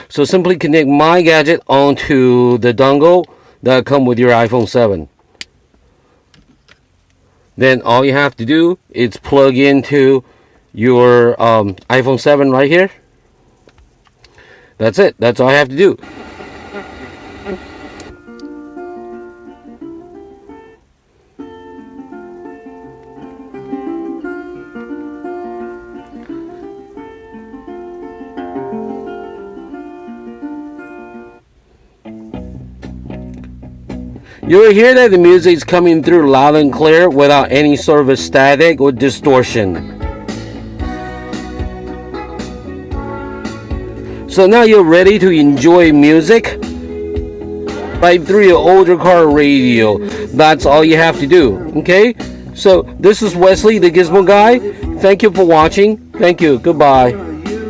So simply connect my gadget onto the dongle that come with your iPhone 7. Then all you have to do is plug into your iPhone 7 right here. That's it. That's all I have to do. You'll hear that the music is coming through loud and clear without any sort of a static or distortion. So now you're ready to enjoy music right through your older car radio. That's all you have to do. Okay? So this is Wesley, the Gizmo Guy. Thank you for watching. Thank you. Goodbye.